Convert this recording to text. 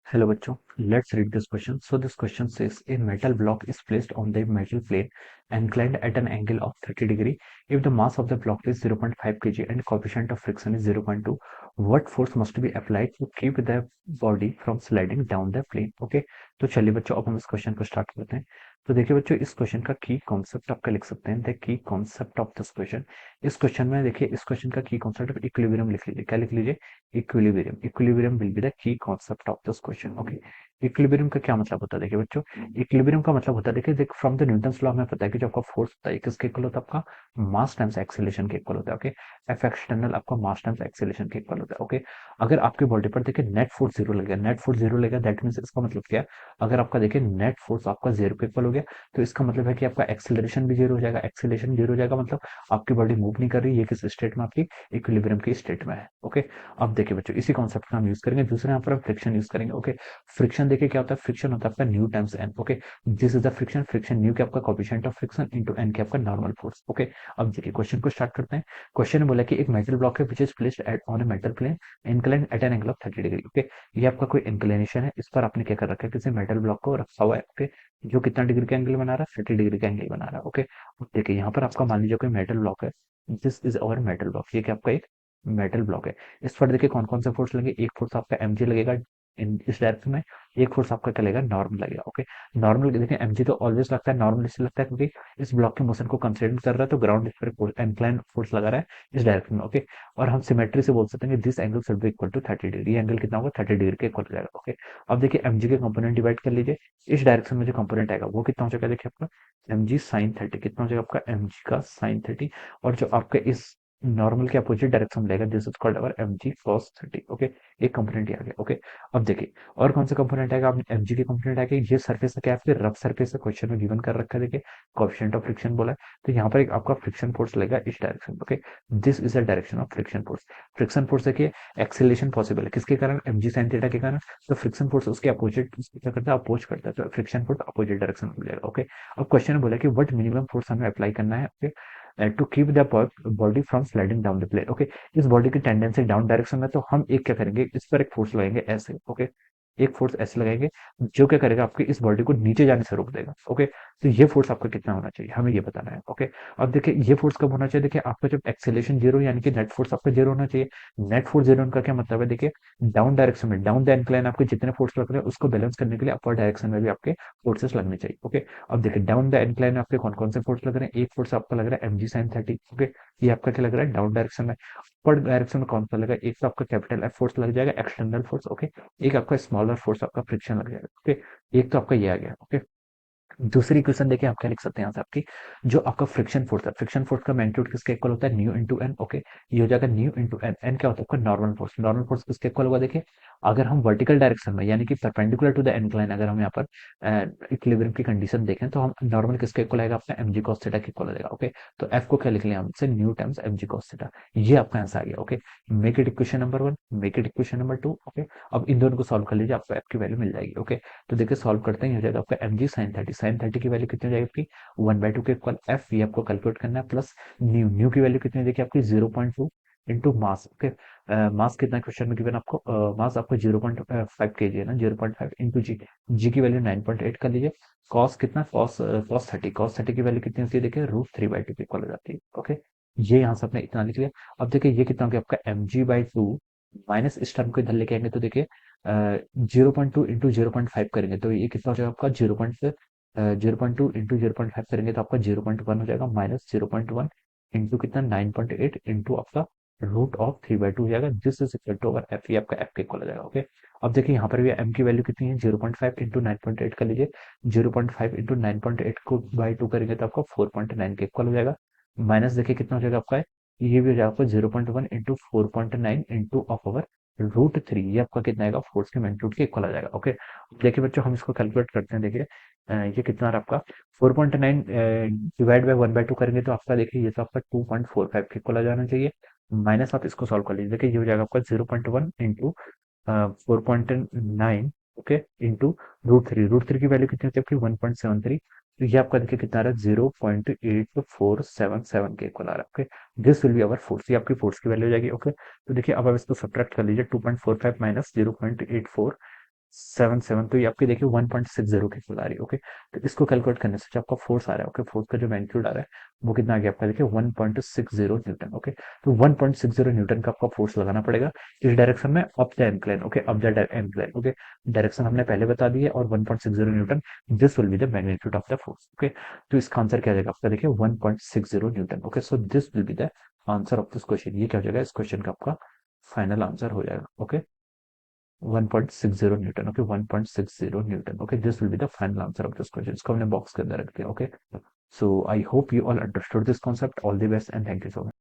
Hello bachcho, let's read this question. So this question says a metal block is placed on the metal plane inclined at an angle of 30 degree. If the mass of the block is 0.5 kg and coefficient of friction is 0.2, what force must be applied to keep the body from sliding down the plane? Okay, तो चलिए बच्चों अब हम इस question को start करते हैं। तो देखिए बच्चों इस क्वेश्चन का की कॉन्सेप्ट आपका लिख सकते हैं, the key concept of this question. इस क्वेश्चन में देखिए इस क्वेश्चन का की कॉन्सेप्ट इक्विलिब्रियम लिख लीजिए। क्या लिख लीजिए? Equilibrium will be the key concept of this question. Okay, equilibrium का क्या मतलब होता है? देखिए बच्चों, इक्विलिब्रियम का मतलब होता है, देखिए देख फ्रॉम द न्यूटन्स लॉ हमें पता है कि जो आपका फोर्स होता है किसके इक्वल होता है? आपका मास टाइम्स एक्सीलरेशन के इक्वल होता है। ओके, एफ एक्सटर्नल आपका मास टाइम्स एक्सीलरेशन के इक्वल होता है। ओके, अगर आपकी बॉडी पर देखिए नेट फोर्स जीरो लगेगा, नेट फोर्स जीरो लगेगा, दैट मीन्स इसका मतलब क्या है? अगर आपका देखिए नेट फोर्स आपका जीरो के इक्वल हो गया तो इसका मतलब है कि आपका एक्सीलरेशन भी जीरो हो जाएगा। एक्सीलरेशन जीरो हो जाएगा मतलब आपकी बॉडी मूव नहीं कर रही, ये किस स्टेट में? आपकी इक्विलिब्रियम की स्टेट में है। ओके, अब देखिए बच्चों इसी कॉन्सेप्ट का हम यूज करेंगे। दूसरे यहाँ पर हम फ्रिक्शन यूज करेंगे। ओके, फ्रिक्शन देखिए क्या होता है? फ्रिक्शन होता है आपका mu times N. Okay, this is the friction. Friction mu के आपका coefficient of friction into N के आपका नॉर्मल फोर्स। ओके, अब देखिए क्वेश्चन को स्टार्ट करते हैं। क्वेश्चन ने बोला कि एक मेटल ब्लॉक है which is placed at on a metal plane inclined at an angle of 30 degree. Okay, ये आपका कोई इंक्लिनेशन है, इस पर आपने क्या कर रखा है? किसी मेटल ब्लॉक को रखा हुआ है। ओके, जो कितना डिग्री का एंगल बना रहा है? 30 डिग्री का एंगल बना रहा है। ओके, अब देखिए यहाँ पर आपका मान लीजिए कोई मेटल ब्लॉक है, this is our metal block. ये क्या आपका एक मेटल ब्लॉक है। इस पर देखिए कौन कौन से फोर्स लगेंगे? एक फोर्स आपका एमजी लगेगा इन इस डायरेक्शन में, एक फोर्स आपका क्या लगेगा? नॉर्मल लगेगा। ओके, नॉर्मल देखिए एमजी तो ऑलवेज लगता है, नॉर्मल इसलिए लगता है क्योंकि इस ब्लॉक के मोशन को कंसिडर कर रहा है, तो ग्राउंड इस पर इंक्लाइन फोर्स लगा रहा है इस डायरेक्शन में। ओके, और हम सिमेट्री से बोल सकते हैं कि this angle should be equal to 30 degree. ये एंगल कितना होगा? 30 डिग्री के इक्वल हो जाएगा। ओके, अब देखिए एमजी के कंपोनेंट डिवाइड कर लीजिए। इस डायरेक्शन में जो कंपोनेंट आएगा वो कितना हो जाएगा? देखिए आपका एमजी साइन 30 कितना हो जाएगा? आपका एमजी का साइन 30। और जो आपका इस नॉर्मल के अपोजिट डायरेक्शन में लेगा, this is called our MG cos 30। Okay, एक कंपोनेंट आ गया। ओके, अब देखिए और कौन सा कंपोनेंट आएगा? आपने एमजी के कंपोनेंट आएगा। ये सरफेस क्या है? आपके रफ सरफेस है, क्वेश्चन में गिवन कर रखा है। देखिए कोएफिशिएंट ऑफ फ्रिक्शन बोला है, तो यहाँ पर एक आपका फ्रिक्शन फोर्स लगेगा इस डायरेक्शन में। Okay, this is the direction of friction force. Friction force देखिए एक्सेलरेशन पॉसिबल है किसके कारण? एमजी साइन थीटा के कारण। तो फ्रिक्शन फोर्स उसके अपोजिट क्या करता है? अपोज करता है, तो फ्रिक्शन फोर्स अपोजिट डायरेक्शन में जाएगा। ओके, अब क्वेश्चन में बोला कि व्हाट मिनिमम फोर्स हमें अप्लाई करना है to keep the body from sliding down the plane. Okay, इस बॉडी की टेंडेंसी डाउन डायरेक्शन में, तो हम एक क्या करेंगे? इस पर एक फोर्स लगाएंगे ऐसे। ओके, एक फोर्स ऐसे लगाएंगे जो क्या करेगा? आपकी इस बॉडी को नीचे जाने से रोक देगा। ओके, तो ये फोर्स आपका कितना होना चाहिए? हमें ये बताना है। ओके, अब देखिए ये फोर्स कब होना चाहिए? देखिए आपका जब एक्सेलरेशन जीरो यानी कि नेट फोर्स आपका जीरो होना चाहिए। नेट फोर्स जीरो का क्या मतलब है? देखिए डाउन डायरेक्शन में, डाउन द इंक्लाइन आपके जितने फोर्स लग रहे हैं उसको बैलेंस करने के लिए अपर डायरेक्शन में भी आपके फोर्सेस लगने चाहिए। ओके, अब देखिए डाउन द इंक्लाइन में आपके कौन कौन से फोर्स लग रहे हैं? एक फोर्स आपका लग रहा है एमजी साइन 30। ओके, ये आपका क्या लग रहा है? डाउन डायरेक्शन में। अपर डायरेक्शन में कौन सा लगा? एक तो आपका कैपिटल एफ फोर्स लग जाएगा, एक्सटर्नल फोर्स। ओके, एक आपका स्मॉलर फोर्स आपका फ्रिक्शन लग जाएगा। ओके, एक तो आपका ये आ गया। ओके, दूसरी इक्वेशन देखिए आप क्या लिख सकते हैं यहाँ से आपकी, जो आपका फ्रिक्शन फोर्स है, फ्रिक्शन फोर्स का मैग्नीट्यूड किसके इक्वल होता है? New into N. ओके, ये हो जाएगा न्यू इंटू एन। एन क्या होता है? आपका नॉर्मल फोर्स। नॉर्मल फोर्स किसके इक्वल होगा? देखिए अगर हम वर्टिकल डायरेक्शन में यानी कि परपेंडिकुलर टू द इंक्लाइन, अगर हम यहाँ पर इक्विलिब्रियम की कंडीशन देखें तो हम नॉर्मल किसके इक्वल आएगा? अपना एमजी कॉस थीटा के इक्वल आएगा। ओके, तो एफ को क्या लिख लिया हमसे? New times MG cos theta. ये आपका आंसर आ गया। Okay, make it equation number one, make it equation number two. Okay, अब इन दोनों को सॉल्व कर लीजिए, आपको एफ की वैल्यू मिल जाएगी। ओके, तो देखिए सॉल्व करते हैं, हो जाएगा आपका एम जी साइन 30। साइन 30 की वैल्यू कितनी हो जाएगी आपकी? 1/2 के इक्वल एफ, ये आपको कैलकुलेट करना है, प्लस न्यू। न्यू की वैल्यू कितनी देखिए आपकी? 0.2 इंटू मास। ओके, मास कितना क्वेश्चन में गिवन आपको? मास आपको 0.5 केजी है ना, 0.5 इंटू जी। जी की वैल्यू 9.8 कर लीजिए। कॉस कितना? कॉस 30। कॉस 30 की वैल्यू कितनी होती है? देखिए √3/2 के इक्वल हो जाती है। ओके, ये यहाँ से आपने इतना लिख लिया। अब देखिए ये कितना हो गया आपका? mg/2 माइनस इस टर्म को इधर लेके आएंगे तो देखिए 0.2 इंटू 0.5 करेंगे तो ये कितना हो जाएगा आपका? 0.2 इंटू 0.5 करेंगे तो आपका 0.1 हो जाएगा, माइनस 0.1 इंटू कितना? 9.8 इंटू आपका √3/2 हो जाएगा। This is equal to our F, ये आपका एफ के इक्वल हो जाएगा। ओके, अब देखिए यहाँ पर भी एम की वैल्यू कितनी है? 0.5 इंटू 9.8 कर लीजिए। 0.5 इंटू 9.8 को बाई 2 करेंगे तो आपका 4.9 के इक्वल हो जाएगा। माइनस देखिए कितना हो जाएगा आपका? ये भी हो जाएगा आपका 0.1 इंटू 4.9 इंटू ऑफ ओवर √3। ये आपका कितना आएगा? फोर्स के मैग्नीट्यूड के इक्वल आ जाएगा। ओके, देखिए बच्चों हम इसको कैलकुलेट करते हैं। देखिए ये कितना आ रहा है आपका? 4.9 डिवाइड बाय 1/2 करेंगे तो आपका देखिए ये तो आपका 2.45 के इक्वल आ जाना चाहिए। माइनस आप इसको सॉल्व कर लीजिए, देखिए ये हो जाएगा आपका 0.1 इंटू 4.9। Okay, into √3। √3 की वैल्यू कितनी होती है आपकी? 1.73। तो ये आपका देखिए कितना आ रहा है? 0.8477 के इक्वल आ रहा है। Okay, this will be our force, ये आपकी फोर्स की वैल्यू हो जाएगी। ओके, तो देखिए अब आप इसको सब्ट्रैक्ट कर लीजिए, 2.45 माइनस 0.84 77, तो ये आपकी देखिए 1.60 की आ रही है। ओके, तो इसको कैलकुलेट करने से जो आपका फोर्स आ रहा है, ओके, फोर्स का जो मैग्नीट्यूड आ रहा है वो कितना आ गया आपका, देखिए 1.60 न्यूटन। ओके, तो 1.60 न्यूटन का आपका फोर्स लगाना पड़ेगा इस डायरेक्शन में, up the incline. Okay, up the incline. Okay, direction हमने पहले बता दी है, और 1.60 Newton, this will be the magnitude of the force. Okay, तो इसका आंसर क्या आ जाएगा आपका, देखिए 1.60 Newton. Okay, so this will be the answer of this question. ये क्या हो जाएगा इस क्वेश्चन का आपका फाइनल आंसर हो जाएगा। Okay, 1.60 Newton. Okay, 1.60 Newton. Okay, this will be the final answer of this question. इसको हमने बॉक्स के अंदर रख दिया। Okay, so I hope you all understood this concept. All the best and thank you so much.